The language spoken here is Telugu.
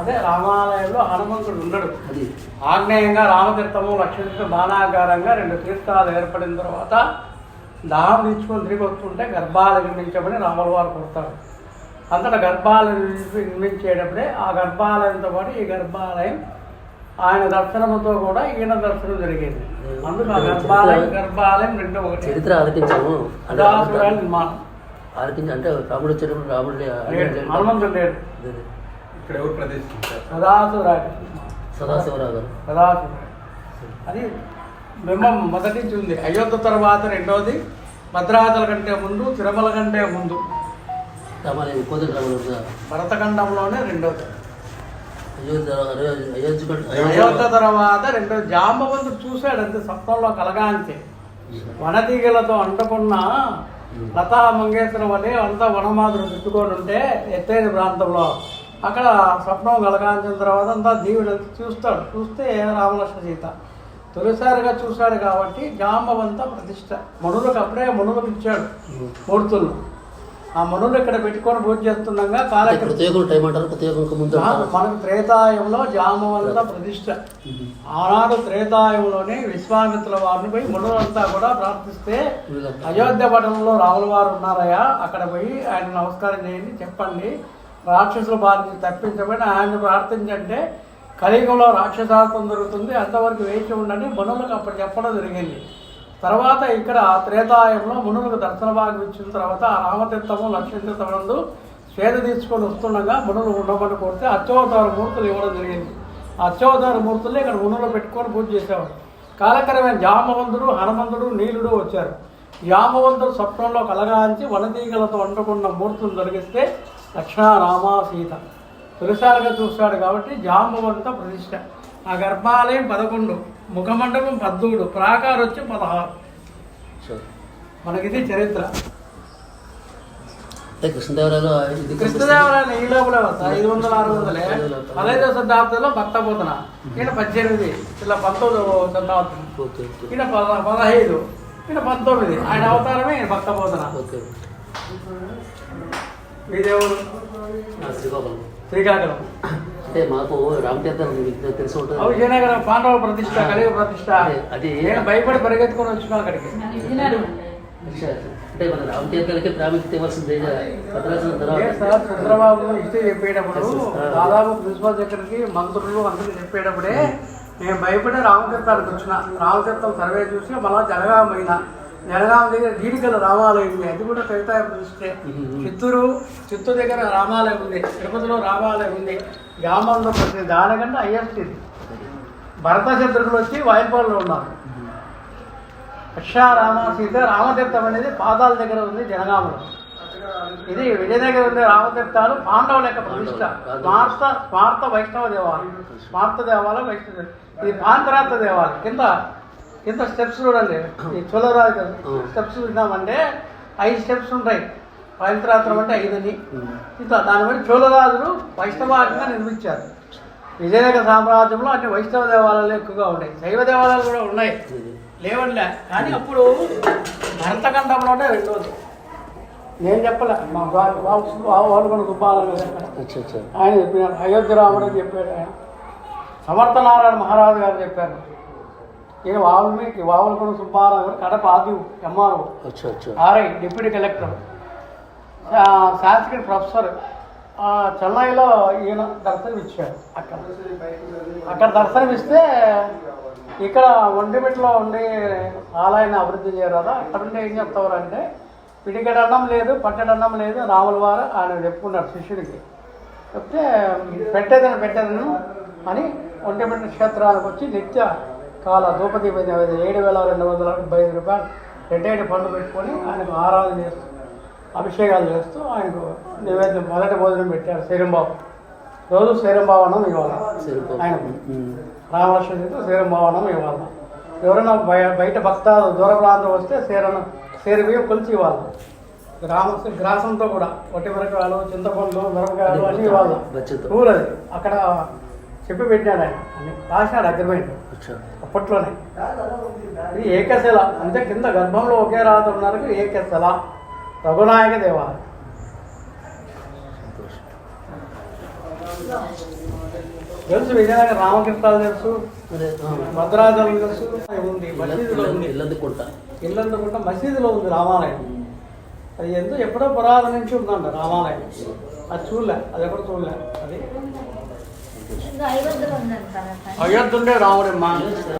అదే రామాలయంలో హనుమంతుడు ఉండడు. ఆగ్నేయంగా రామతీర్థము, లక్ష్మీతీర్థం బాణాకారంగా రెండు తీర్థాలు ఏర్పడిన తర్వాత దాహం తీర్చుకొని తిరిగి వస్తుంటే గర్భాలయం నిర్మించమని రాముల వారు కోరుతారు. అంతటా గర్భాలయం నిర్మించేటప్పుడే ఆ గర్భాలయంతో పాటు ఈ గర్భాలయం ఆయన దర్శనంతో కూడా ఈయన దర్శనం జరిగేది. అందుకు ఆ గర్భాలయం రెండో ఒకటి చరిత్ర ఆలకించాము. నిర్మాణం ఆలకించి అంటే రాముడు వచ్చేటప్పుడు రాముడు హనుమంతుడు లేడు. ఇక్కడ ఎవరు ప్రదేశించారు? సదాశివరావు గారు. అది బింబం మొదటి నుంచి ఉంది. అయోధ్య తర్వాత రెండోది, భద్రాచల కంటే ముందు, తిరుమల కంటే ముందు, భరతఖండంలోనే రెండోది. అయోధ్య తర్వాత రెండోది. జాంబవంతుడు చూశాడు అంతే, సప్తంలో కలగాంచి వనతీగలతో అంటుకున్న లతా మంగేశ్వరం వలె అంతా వనమాదులు చుట్టుకొని ఉంటే ఎత్తైన ప్రాంతంలో అక్కడ స్వప్నం కలగాంచిన తర్వాత అంతా దీవుడు చూస్తాడు. చూస్తే రామలక్ష్మణ సీత తొలిసారిగా చూశాడు కాబట్టి జాంబవంత ప్రతిష్ట. మనులకు అప్పుడే మనులకు ఇచ్చాడు మూర్తులు. ఆ మనులు ఇక్కడ పెట్టుకొని పూజ చేస్తుండగా మనకు త్రేతాయంలో జాంబవంత ప్రతిష్ట. ఆనాడు త్రేతాయంలోనే విశ్వామిత్రుల వారిని పోయి మనులంతా కూడా ప్రార్థిస్తే, అయోధ్య పట్టణంలో రాముల వారు ఉన్నారయ్యా, అక్కడ పోయి ఆయన నమస్కారం చేయండి, చెప్పండి, రాక్షసుల బారిని తప్పించమని ఆయన ప్రార్థించంటే కలియుగంలో రాక్షసార్థం జరుగుతుంది, అంతవరకు వేచి ఉండండి మనులకు అప్పుడు చెప్పడం జరిగింది. తర్వాత ఇక్కడ త్రేతాయంలో మునులకు దర్శన భాగం ఇచ్చిన తర్వాత ఆ రామతీర్థము, లక్ష్మీతీర్థములందు స్వేద తీసుకొని వస్తుండగా మునులు ఉండమని కోరితే అచ్చవతార మూర్తులు ఇవ్వడం జరిగింది. ఆ అచ్చవతార మూర్తుల్ని ఇక్కడ మునులు పెట్టుకొని పూజ చేసేవారు. కాలక్రమేణ జాంబవంతుడు, హనుమంతుడు, నీలుడు వచ్చారు. జాంబవంతుడు స్వప్నంలో కలగాంచి వనతీగలతో అంటుకున్న మూర్తులు జరిగిస్తే లక్ష్మణ, రామ, సీత తొలిసారిగా చూస్తాడు కాబట్టి జాంబవంత ప్రతిష్ట. ఆ గర్భాలయం 11, ముఖమండపం 13, ప్రాకారం వచ్చి 16. మనకిది చరిత్ర. కృష్ణదేవరాయలు ఈ లోపలే వస్తాయి. 500-600 15వ శతాబ్దంలో భక్త పోతన. ఈయన 18, ఇలా 19వ శతాబ్దం, ఈయన 15, ఈయన 19. ఆయన అవతారమే భక్త పోతన. మీ దేవుడు శ్రీకాకుళం. అంటే మాకు రామతీర్థం తెలిసి ఉంటుంది. విజయనగరం పాండవ ప్రతిష్ట, కలియుగ ప్రతిష్ట. అది భయపడి పరిగెత్తుకొని వచ్చిన అక్కడికి. అంటే మన రామతీర్థాలకి ప్రాముఖ్యత ఇవ్వాల్సిందే. చంద్రబాబు ఇస్తే చెప్పేటప్పుడు దాదాపు ప్రిన్సిపల్ సెక్రటరీకి, మంత్రులు అందరికీ చెప్పేటప్పుడే నేను భయపడి రామతీర్థానికి వచ్చిన. రామతీర్థం సర్వే చూసి మళ్ళా జలగాం పోయినా. జలగాం దగ్గర జీడికల రామాలయం ఉంది, అది కూడా కవితా ప్రతిష్టే. చిత్తూరు దగ్గర రామాలయం ఉంది, తిరుపతిలో రామాలయం ఉంది, గ్రామంలో ప్రతి దానికంటే హైయెస్ట్ ఇది. భరత శత్రుఘ్నులు వచ్చి వాయిపాల్లో ఉన్నారు. రామ, సీత, రామతీర్థం అనేది పాదాల దగ్గర ఉంది జనగామలో. ఇది విజయనగరం ఉండే రామతీర్థాలు పాండవుల యొక్క ప్రతిష్ట. స్మార్త వైష్ణవ దేవాలయం, స్మార్త దేవాలయం, వైష్ణవ. ఇది పాంతరాత్ర దేవాలయం. కింద స్టెప్స్ చూడండి, ఈ చోళరాజు స్టెప్స్ చూసినామంటే 5 స్టెప్స్ ఉంటాయి. పాంతరాత్రం అంటే 5 అని. ఇట్లా దాని బట్టి చోళరాజులు వైష్ణవాకంగా నిర్మించారు. విజయనగర సామ్రాజ్యంలో అన్ని వైష్ణవ దేవాలయాలు ఎక్కువగా ఉన్నాయి. శైవ దేవాలయాలు కూడా ఉన్నాయి, లేవట్లే. కానీ అప్పుడు భరతఖండంలోనే రెండోది. నేను చెప్పలే, మా వాళ్ళు కూడా దుబ్బాలని ఆయన చెప్పినాడు. అయోధ్య రాముడు అని చెప్పాడు ఆయన. సమర్థనారాయణ మహారాజు గారు చెప్పారు. ఈయన వావులకొండ సుబ్బారావు గారు, కడప ఆది MRO, RI deputy collector, Sanskrit professor. చెన్నైలో ఈయన దర్శనం ఇచ్చాడు. అక్కడ దర్శనం ఇస్తే ఇక్కడ ఒంటిమిట్లో ఉండి ఆలయాన్ని అభివృద్ధి చేయరు కదా. అక్కడుండి ఏం చెప్తారు అంటే, పిడికెడన్నం లేదు, పట్టెడన్నం లేదు, రాముల వారు ఆయన చెప్పుకున్నాడు శిష్యుడికి. చెప్తే పెట్టేదను అని ఒంటిమిట్ట క్షేత్రానికి వచ్చి నిత్య కాల ధూపదీప 7,275 రూపాయలు రెడ్డేడి పండు పెట్టుకొని ఆయనకు ఆరాధన చేస్తూ, అభిషేకాలు చేస్తూ ఆయనకు నివేద్యం మొదటి భోజనం పెట్టారు. శ్రీరంబాబు రోజు శ్రీరంభావనం ఇవ్వాలి ఆయన. రామలక్ష్మణుడితో శ్రీరంభావనం ఇవ్వాలి. ఎవరైనా బయట భక్త దూర ప్రాంతం వస్తే బియ్యం కొలిచి ఇవ్వాలి. గ్రాసంతో కూడా వట్టి మిరపకాయలు, చింతపండు, మిరపకాయలు అన్నీ ఇవ్వాలి. పూలు అది అక్కడ చెప్పి పెట్టాడు ఆయన, అని రాసినాడు అగ్రిమెంట్ అప్పట్లోనే. ఇది ఏకశిల అంటే కింద గర్భంలో ఒకే రాత ఉన్నారు. ఏకశిల రఘునాయక దేవాలయం. తెలుసు విజయనగరం రామకృష్ణాలు తెలుసు, అదే భద్రాచలం తెలుసు. ఉంది మసీదులో ఉంది, ఇల్లందుకుంట. ఇల్లందుకుంట మసీదులో ఉంది రామాలయం. అది ఎంతో ఎప్పుడో పురాతన నుంచి ఉందంట రామాలయం. అది చూడలే, అది ఎప్పుడు చూడలే. అది అయోధ్యలో ఉందంట. అయోధ్య ఉండే రాముడమ్మా.